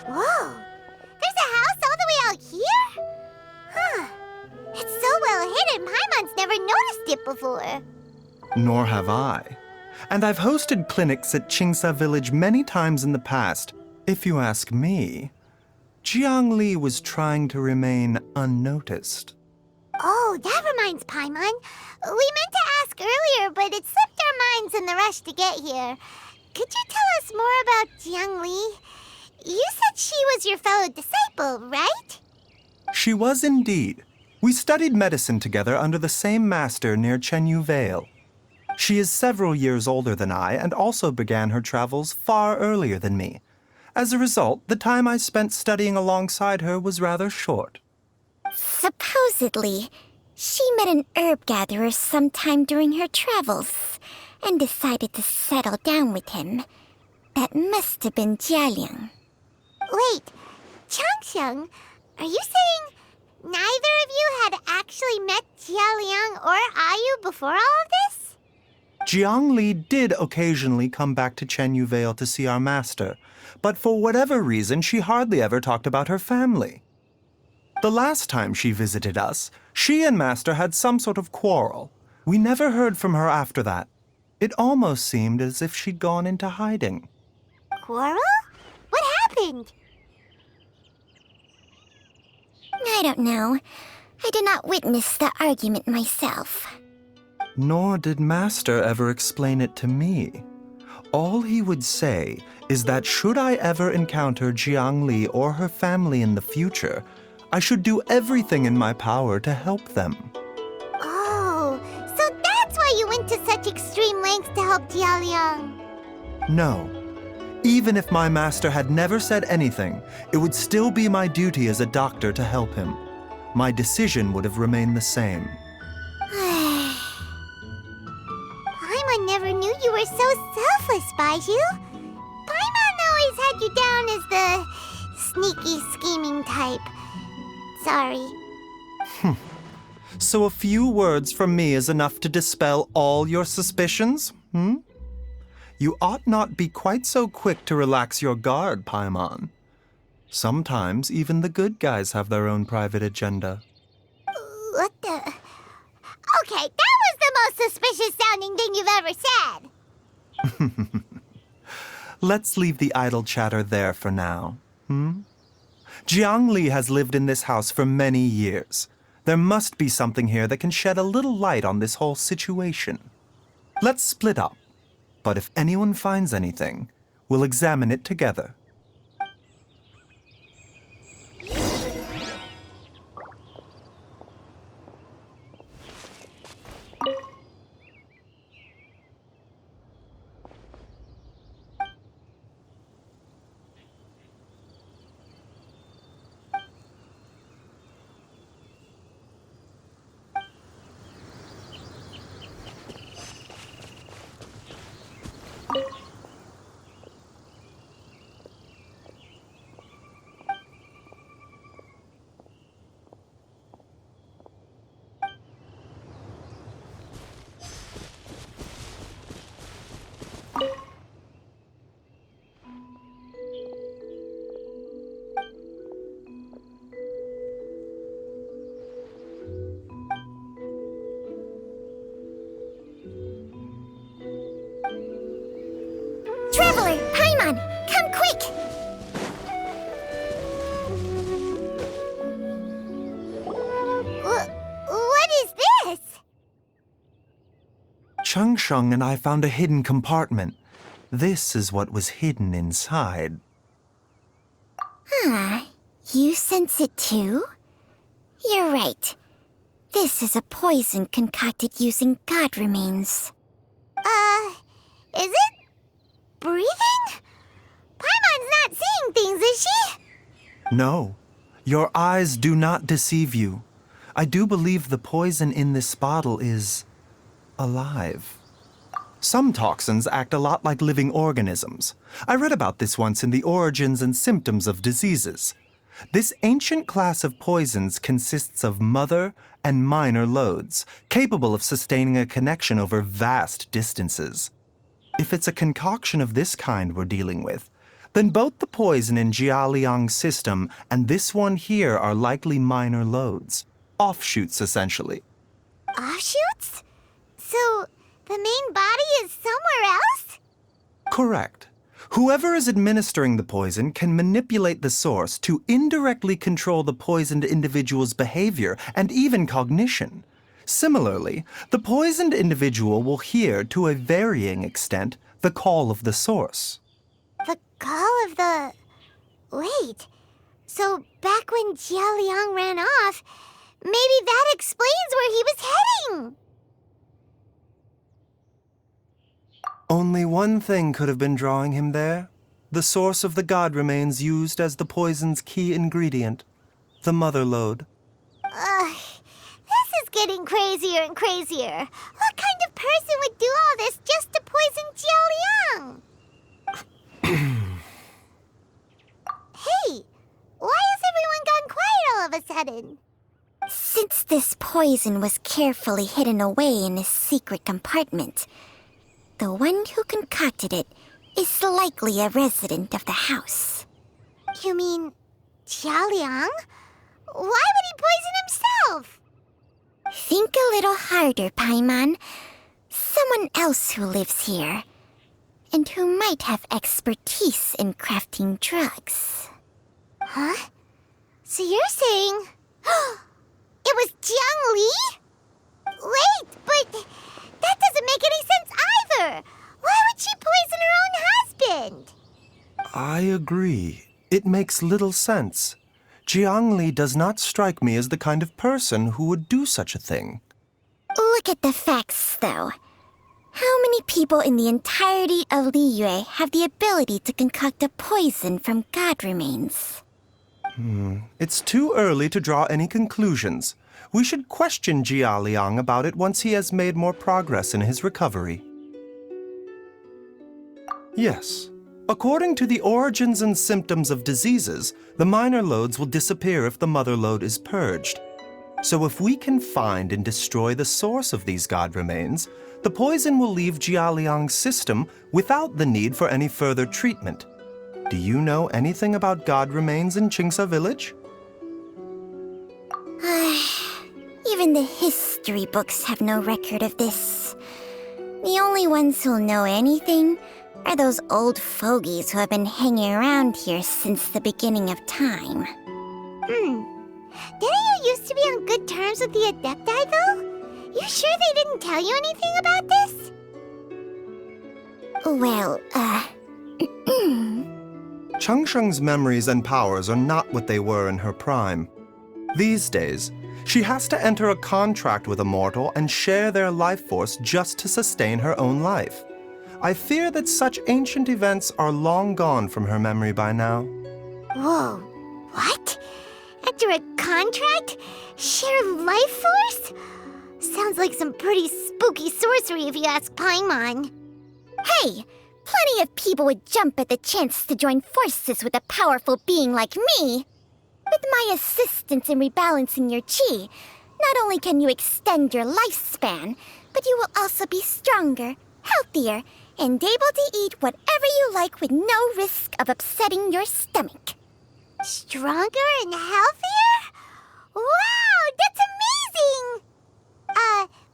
Whoa! There's a house all the way out here? Huh. It's so well hidden, Paimon's never noticed it before. Nor have I. And I've hosted clinics at Qingsa Village many times in the past. If you ask me, Jiangli was trying to remain unnoticed. Oh, that reminds Paimon. We meant to ask earlier, but it slipped our minds in the rush to get here. Could you tell us more about Jiangli? You said she was your fellow disciple, right? She was indeed. We studied medicine together under the same master near Chenyu Vale. She is several years older than I and also began her travels far earlier than me. As a result, the time I spent studying alongside her was rather short. Supposedly, she met an herb gatherer sometime during her travels and decided to settle down with him. That must have been Jialiang. Wait, Changxiang, are you saying neither of you had actually met Jialiang or Ayu before all of this? Jiangli did occasionally come back to Chenyu Vale to see our master, but for whatever reason, she hardly ever talked about her family. The last time she visited us, she and Master had some sort of quarrel. We never heard from her after that. It almost seemed as if she'd gone into hiding. Quarrel? What happened? I don't know. I did not witness the argument myself. Nor did Master ever explain it to me. All he would say is that should I ever encounter Jiangli or her family in the future, I should do everything in my power to help them. Oh, so that's why you went to such extreme lengths to help Jialiang. No. Even if my master had never said anything, it would still be my duty as a doctor to help him. My decision would have remained the same. Paimon never knew you were so selfless, Baizhu. Paimon always had you down as the sneaky, scheming type. Sorry. So a few words from me is enough to dispel all your suspicions, You ought not be quite so quick to relax your guard, Paimon. Sometimes even the good guys have their own private agenda. What the... Okay, that was the most suspicious-sounding thing you've ever said. Let's leave the idle chatter there for now, Jiangli has lived in this house for many years. There must be something here that can shed a little light on this whole situation. Let's split up. But if anyone finds anything, we'll examine it together. Traveler, Paimon, come quick! What is this? Changsheng and I found a hidden compartment. This is what was hidden inside. You sense it too? You're right. This is a poison concocted using god remains. Is it breathing? Paimon's not seeing things, is she? No, your eyes do not deceive you. I do believe the poison in this bottle is alive. Some toxins act a lot like living organisms. I read about this once in The Origins and Symptoms of Diseases. This ancient class of poisons consists of mother and minor loads, capable of sustaining a connection over vast distances. If it's a concoction of this kind we're dealing with, then both the poison in Jialiang's system and this one here are likely minor loads. Offshoots, essentially. Offshoots? So, the main body is somewhere else? Correct. Whoever is administering the poison can manipulate the source to indirectly control the poisoned individual's behavior and even cognition. Similarly, the poisoned individual will hear, to a varying extent, the call of the source. The call of the... Wait. So, back when Jialiang ran off, maybe that explains where he was heading. Only one thing could have been drawing him there. The source of the god remains used as the poison's key ingredient, the mother lode. Ugh, this is getting crazier and crazier. What kind of person would do all this just to poison Jialiang? Hey, why has everyone gone quiet all of a sudden? Since this poison was carefully hidden away in a secret compartment, the one who concocted it is likely a resident of the house. You mean Jialiang? Why would he poison himself? Think a little harder, Paimon. Someone else who lives here, and who might have expertise in crafting drugs. Huh? So you're saying... it was Jiang Li? Wait, but that doesn't make any sense either. Why would she poison her own husband? I agree. It makes little sense. Jiang Li does not strike me as the kind of person who would do such a thing. Look at the facts, though. How many people in the entirety of Liyue have the ability to concoct a poison from god remains? It's too early to draw any conclusions. We should question Jia Liang about it once he has made more progress in his recovery. Yes. According to the origins and symptoms of diseases, the minor lodes will disappear if the mother lode is purged. So if we can find and destroy the source of these god remains, the poison will leave Jia Liang's system without the need for any further treatment. Do you know anything about god remains in Qingsa village? Even the history books have no record of this. The only ones who'll know anything are those old fogies who have been hanging around here since the beginning of time. Didn't you used to be on good terms with the Adepti, though? You sure they didn't tell you anything about this? Well, Changsheng's memories and powers are not what they were in her prime. These days, she has to enter a contract with a mortal and share their life force just to sustain her own life. I fear that such ancient events are long gone from her memory by now. Whoa, what? Enter a contract? Share life force? Sounds like some pretty spooky sorcery if you ask Paimon. hey! Plenty of people would jump at the chance to join forces with a powerful being like me. With my assistance in rebalancing your chi, not only can you extend your lifespan, but you will also be stronger, healthier, and able to eat whatever you like with no risk of upsetting your stomach. Stronger and healthier? Wow, that's amazing!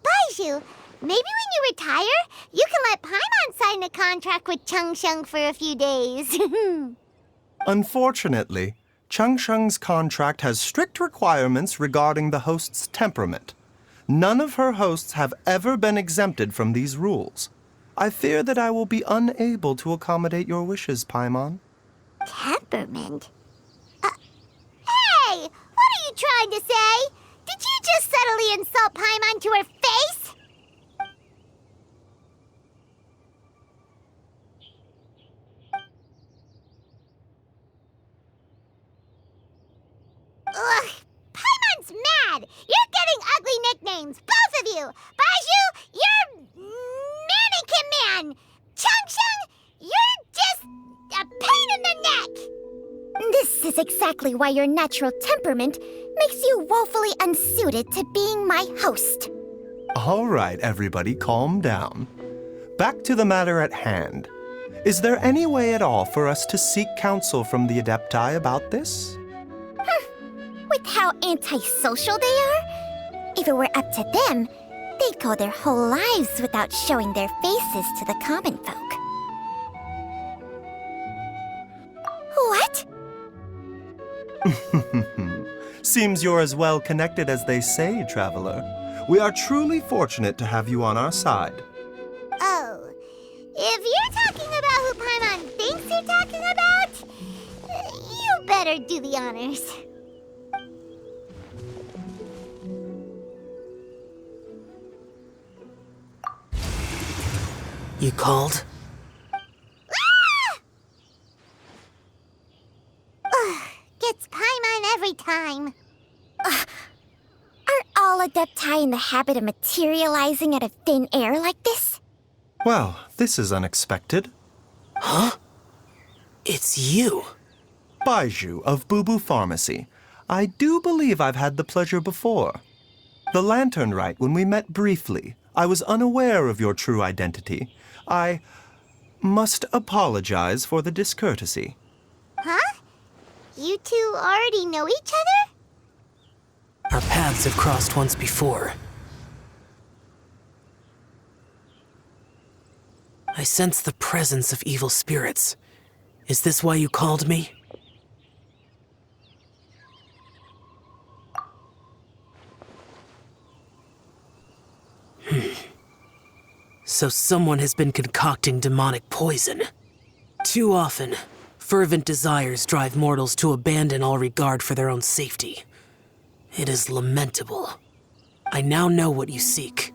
Baizhu, maybe when you retire, you can let Paimon sign a contract with Changsheng for a few days. Unfortunately, Changsheng's contract has strict requirements regarding the host's temperament. None of her hosts have ever been exempted from these rules. I fear that I will be unable to accommodate your wishes, Paimon. Temperament? Hey! What are you trying to say? Did you just subtly insult Paimon to her face? Ugh! Paimon's mad! You're getting ugly nicknames, both of you! Baizhu, you're Mannequin Man! Changsheng, you're just a pain in the neck! This is exactly why your natural temperament makes you woefully unsuited to being my host. All right, everybody, calm down. Back to the matter at hand. Is there any way at all for us to seek counsel from the Adepti about this? With how antisocial they are? If it were up to them, they'd go their whole lives without showing their faces to the common folk. What? Seems you're as well connected as they say, traveler. We are truly fortunate to have you on our side. Oh, if you're talking about who Paimon thinks you're talking about, you better do the honors. You called? Gets Paimon every time. Are all Adepti in the habit of materializing out of thin air like this? Well, this is unexpected. Huh? It's you. Baizhu of Boo Pharmacy. I do believe I've had the pleasure before. The Lantern Rite, when we met briefly, I was unaware of your true identity. I must apologize for the discourtesy. Huh? You two already know each other? Our paths have crossed once before. I sense the presence of evil spirits. Is this why you called me? So someone has been concocting demonic poison. Too often, fervent desires drive mortals to abandon all regard for their own safety. It is lamentable. I now know what you seek.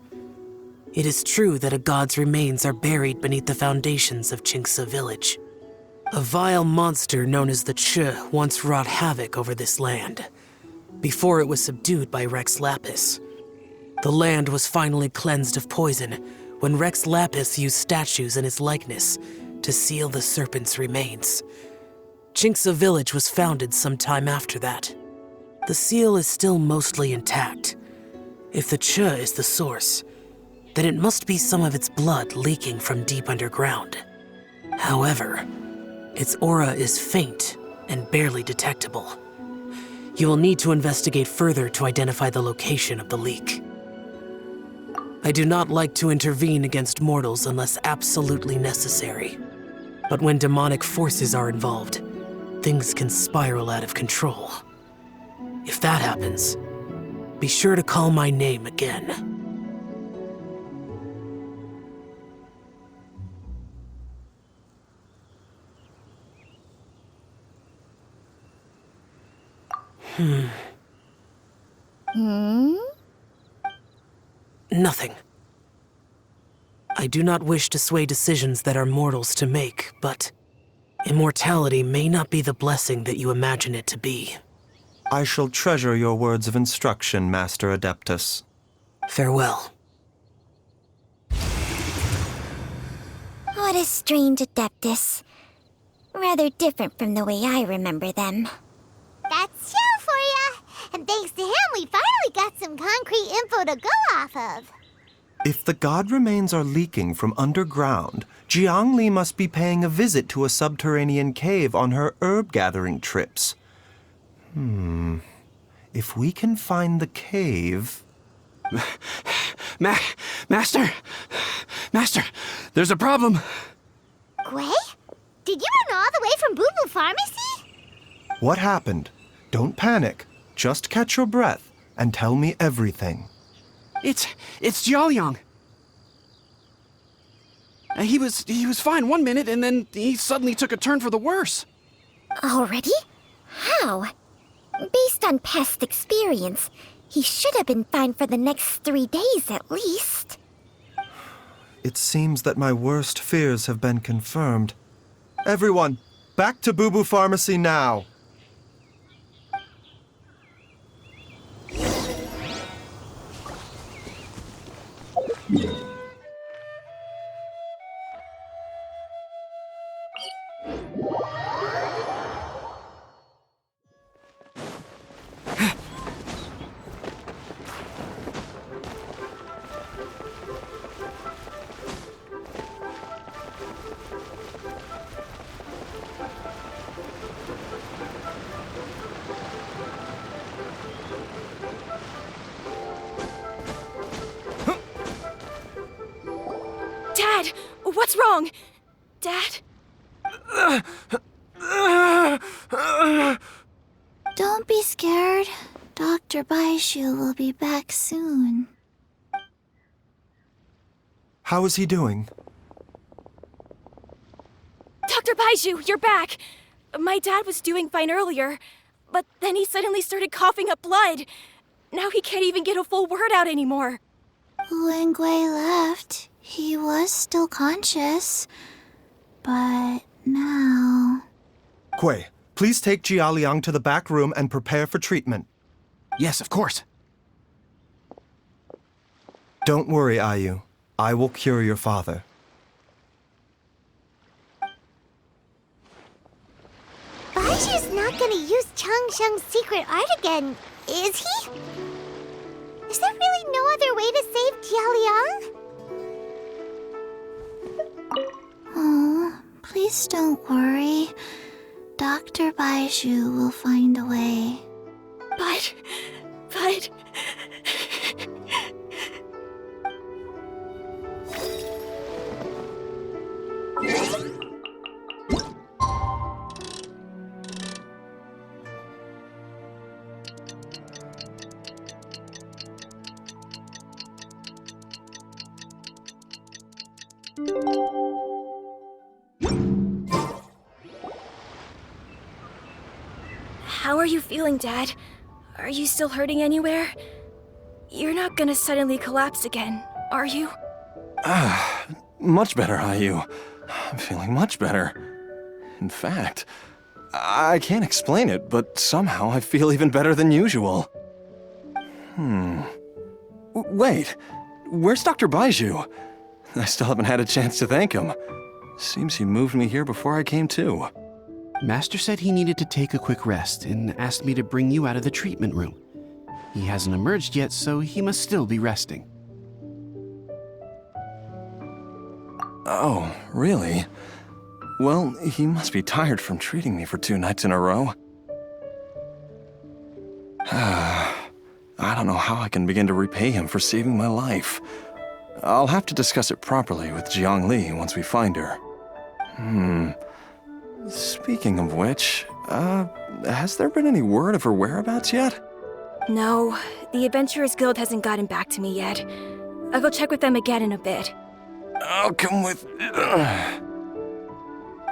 It is true that a god's remains are buried beneath the foundations of Qingce village. A vile monster known as the Che once wrought havoc over this land, before it was subdued by Rex Lapis. The land was finally cleansed of poison when Rex Lapis used statues in his likeness to seal the serpent's remains. Qingce village was founded some time after that. The seal is still mostly intact. If the Che is the source, then it must be some of its blood leaking from deep underground. However, its aura is faint and barely detectable. You will need to investigate further to identify the location of the leak. I do not like to intervene against mortals unless absolutely necessary. But when demonic forces are involved, things can spiral out of control. If that happens, be sure to call my name again. Nothing. I do not wish to sway decisions that are mortals to make, but immortality may not be the blessing that you imagine it to be. I shall treasure your words of instruction, Master Adeptus. Farewell. What a strange Adeptus. Rather different from the way I remember them. That's Xiao for ya! And thanks to him, we finally got some concrete info to go off of. If the god remains are leaking from underground, Jiangli must be paying a visit to a subterranean cave on her herb-gathering trips. If we can find the cave... Master! Master! There's a problem! Gui? Did you run all the way from Boo Boo Pharmacy? What happened? Don't panic. Just catch your breath and tell me everything. It's Jiaoliang. He was fine one minute, and then he suddenly took a turn for the worse. Already? How? Based on past experience, he should have been fine for the next 3 days at least. It seems that my worst fears have been confirmed. Everyone, back to Boo Boo Pharmacy now! wrong? Dad? Don't be scared. Dr. Baizhu will be back soon. How is he doing? Dr. Baizhu, you're back! My dad was doing fine earlier, but then he suddenly started coughing up blood. Now he can't even get a full word out anymore. When Gui left, he was still conscious. But now... Kui, please take Jialiang to the back room and prepare for treatment. Yes, of course. Don't worry, Ayu. I will cure your father. Baizhu's not gonna use Changsheng's secret art again, is he? Is there really no other way to save Jialiang? Oh, please don't worry. Dr. Baizhu will find a way. But... How are you feeling, Dad? Are you still hurting anywhere? You're not gonna suddenly collapse again, are you? Much better, Ayu. I'm feeling much better. In fact, I can't explain it, but somehow I feel even better than usual. Wait, where's Dr. Baizhu? I still haven't had a chance to thank him. Seems he moved me here before I came to. Master said he needed to take a quick rest and asked me to bring you out of the treatment room. He hasn't emerged yet, so he must still be resting. Oh, really? Well, he must be tired from treating me for 2 nights in a row. I don't know how I can begin to repay him for saving my life. I'll have to discuss it properly with Jiangli once we find her. Speaking of which, has there been any word of her whereabouts yet? No, the Adventurers Guild hasn't gotten back to me yet. I'll go check with them again in a bit. I'll come with...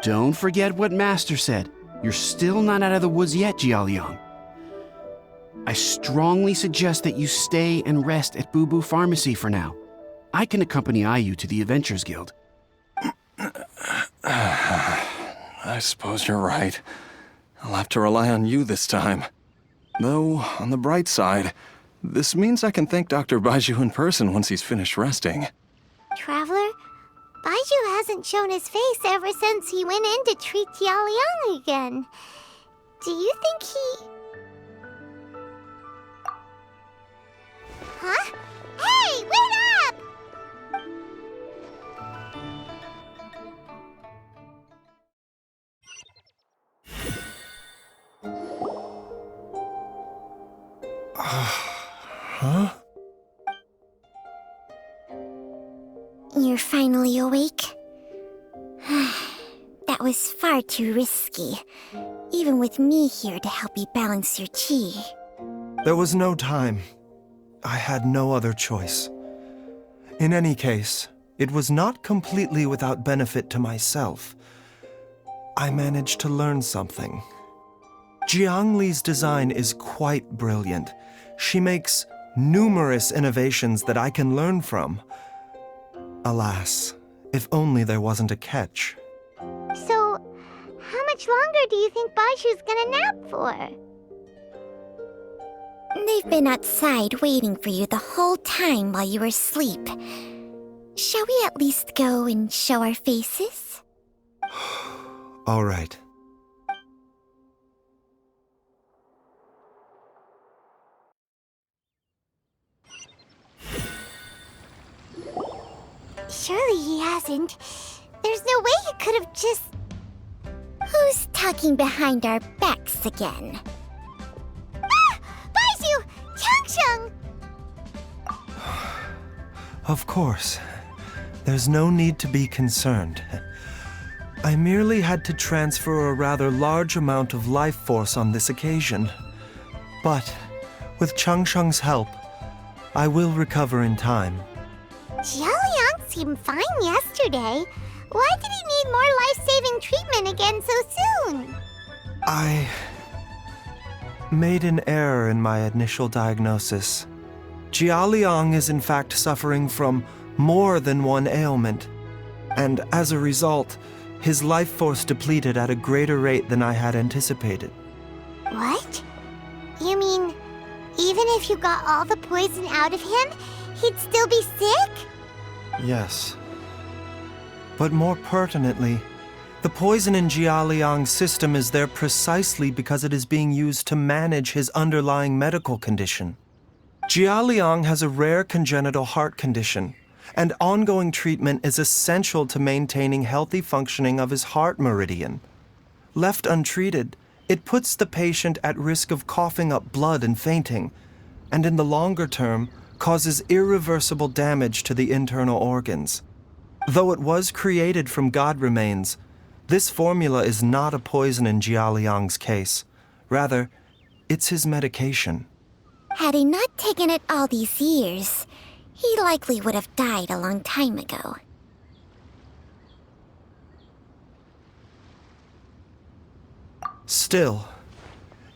Don't forget what Master said. You're still not out of the woods yet, Jialiang. I strongly suggest that you stay and rest at Boo Boo Pharmacy for now. I can accompany Ayu to the Adventurers Guild. I suppose you're right. I'll have to rely on you this time. Though, on the bright side, this means I can thank Dr. Baizhu in person once he's finished resting. Traveler, Baizhu hasn't shown his face ever since he went in to treat Jialiang again. Do you think he... Huh? Hey, wait up! Huh? You're finally awake? That was far too risky, even with me here to help you balance your chi. There was no time. I had no other choice. In any case, it was not completely without benefit to myself. I managed to learn something. Jiangli's design is quite brilliant. She makes numerous innovations that I can learn from. Alas, if only there wasn't a catch. So, how much longer do you think Baizhu's gonna nap for? They've been outside waiting for you the whole time while you were asleep. Shall we at least go and show our faces? All right. Surely he hasn't. There's no way he could have just... Who's talking behind our backs again? Ah! Baizhu! Changsheng! Of course. There's no need to be concerned. I merely had to transfer a rather large amount of life force on this occasion. But, with Changsheng's help, I will recover in time. Jiaoliang seemed fine yesterday. Why did he need more life-saving treatment again so soon? I made an error in my initial diagnosis. Jiaoliang is in fact suffering from more than one ailment, and as a result, his life force depleted at a greater rate than I had anticipated. What? You mean, even if you got all the poison out of him, he'd still be sick? Yes. But more pertinently, the poison in Jiaoliang's system is there precisely because it is being used to manage his underlying medical condition. Jiaoliang has a rare congenital heart condition, and ongoing treatment is essential to maintaining healthy functioning of his heart meridian. Left untreated, it puts the patient at risk of coughing up blood and fainting, and in the longer term, causes irreversible damage to the internal organs. Though it was created from god remains, this formula is not a poison in Jiaoliang's case. Rather, it's his medication. Had he not taken it all these years, he likely would have died a long time ago. Still,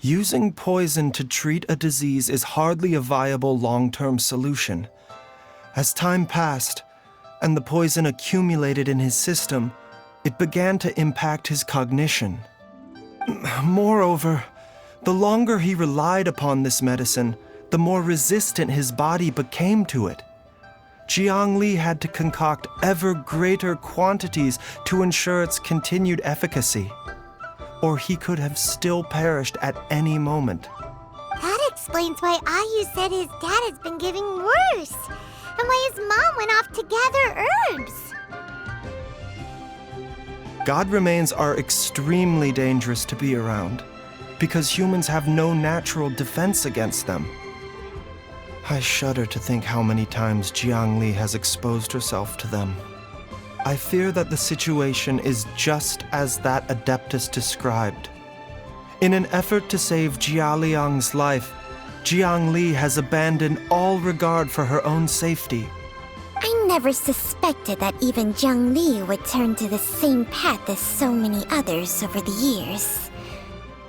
using poison to treat a disease is hardly a viable long-term solution. As time passed, and the poison accumulated in his system, it began to impact his cognition. Moreover, the longer he relied upon this medicine, the more resistant his body became to it. Jiangli had to concoct ever greater quantities to ensure its continued efficacy, or he could have still perished at any moment. That explains why Ayu said his dad has been getting worse, and why his mom went off to gather herbs. God remains are extremely dangerous to be around, because humans have no natural defense against them. I shudder to think how many times Jiangli has exposed herself to them. I fear that the situation is just as that Adeptus described. In an effort to save Jiaoliang's life, Jiangli has abandoned all regard for her own safety. I never suspected that even Jiangli would turn to the same path as so many others over the years.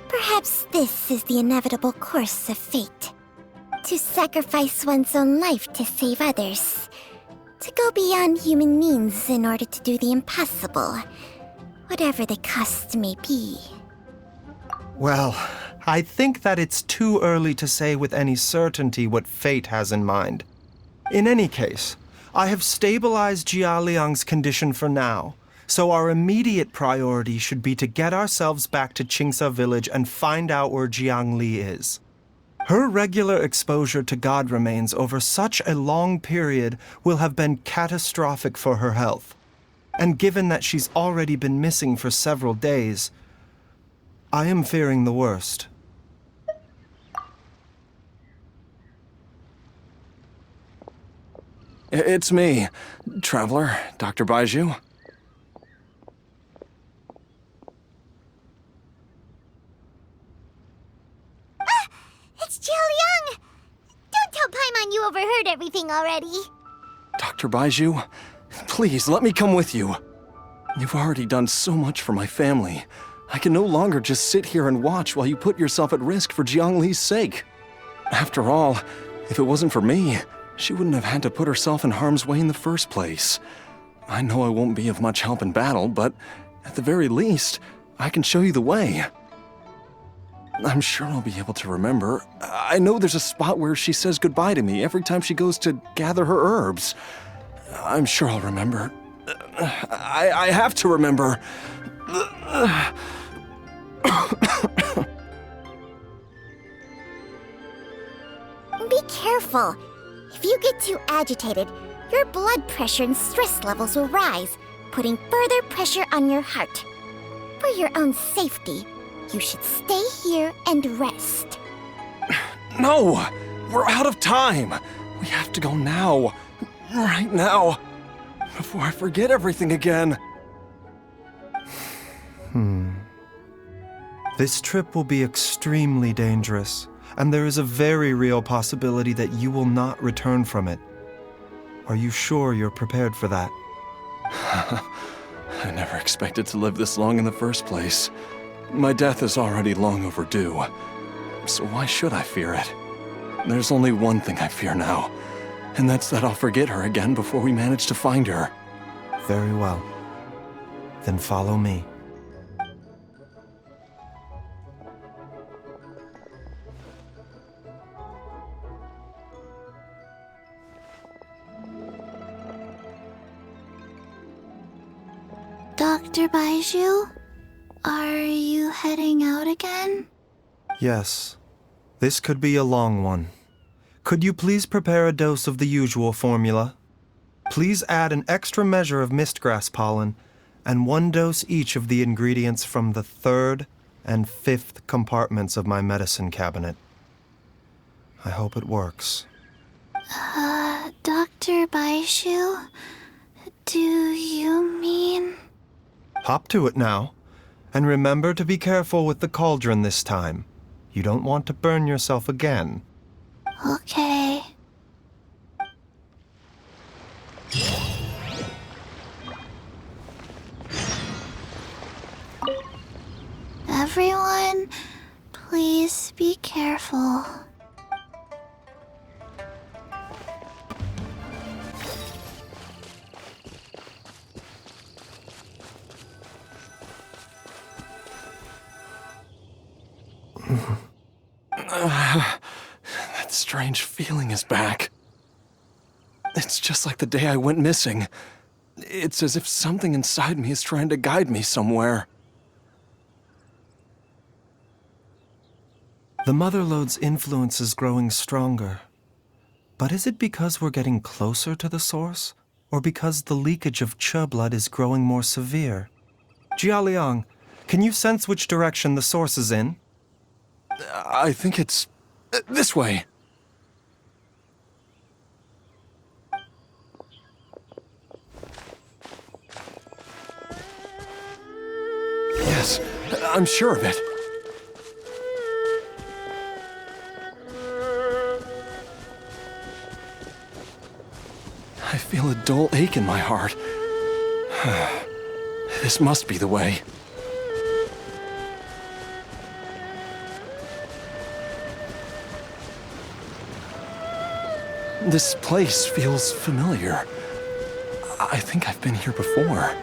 Perhaps this is the inevitable course of fate. To sacrifice one's own life to save others. To go beyond human means in order to do the impossible, whatever the cost may be. Well, I think that it's too early to say with any certainty what fate has in mind. In any case, I have stabilized Jiaoliang's condition for now, so our immediate priority should be to get ourselves back to Qingsa village and find out where Jiangli is. Her regular exposure to god remains over such a long period will have been catastrophic for her health. And given that she's already been missing for several days, I am fearing the worst. It's me, Traveler, Dr. Baizhu. It's Jiaoliang! Don't tell Paimon you overheard everything already. Dr. Baizhu, please let me come with you. You've already done so much for my family. I can no longer just sit here and watch while you put yourself at risk for Jiangli's sake. After all, if it wasn't for me, she wouldn't have had to put herself in harm's way in the first place. I know I won't be of much help in battle, but at the very least, I can show you the way. I'm sure I'll be able to remember. I know there's a spot where she says goodbye to me every time she goes to gather her herbs. I'm sure I'll remember. I have to remember. Be careful. If you get too agitated, your blood pressure and stress levels will rise, putting further pressure on your heart. For your own safety, you should stay here and rest. No! We're out of time! We have to go now. Right now. before I forget everything again. This trip will be extremely dangerous, and there is a very real possibility that you will not return from it. Are you sure you're prepared for that? I never expected to live this long in the first place. My death is already long overdue, so why should I fear it? There's only one thing I fear now, and that's that I'll forget her again before we manage to find her. Very well. Then follow me. Dr. Baizhu, are you heading out again? Yes. This could be a long one. Could you please prepare a dose of the usual formula? Please add an extra measure of mistgrass pollen and 1 dose each of the ingredients from the 3rd and 5th compartments of my medicine cabinet. I hope it works. Dr. Baizhu, do you mean... Hop to it now, and remember to be careful with the cauldron this time. You don't want to burn yourself again. Okay. Everyone, please be careful. That strange feeling is back. It's just like the day I went missing. It's as if something inside me is trying to guide me somewhere. The Mother Lode's influence is growing stronger. But is it because we're getting closer to the source, or because the leakage of Che blood is growing more severe? Jialiang, can you sense which direction the source is in? I think it's this way. Yes, I'm sure of it. I feel a dull ache in my heart. This must be the way. This place feels familiar. I think I've been here before.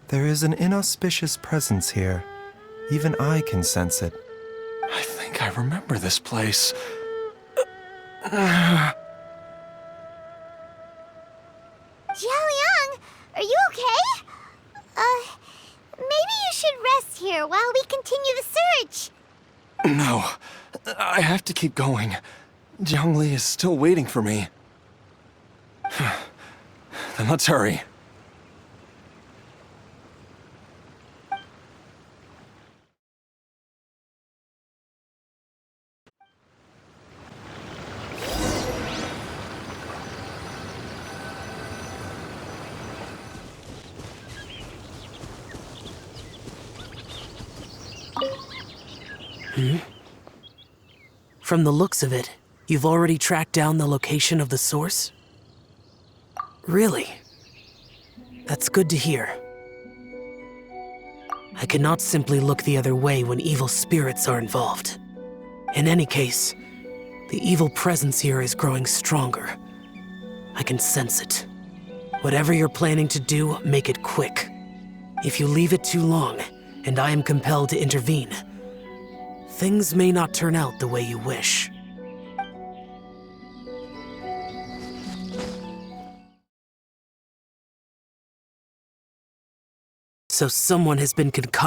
There is an inauspicious presence here. Even I can sense it. I think I remember this place. Jialiang, are you okay? Maybe you should rest here while we continue the search. No, I have to keep going. Jiangli is still waiting for me. Then let's hurry. From the looks of it, you've already tracked down the location of the source? Really? That's good to hear. I cannot simply look the other way when evil spirits are involved. In any case, the evil presence here is growing stronger. I can sense it. Whatever you're planning to do, make it quick. If you leave it too long, and I am compelled to intervene, things may not turn out the way you wish. So someone has been concocting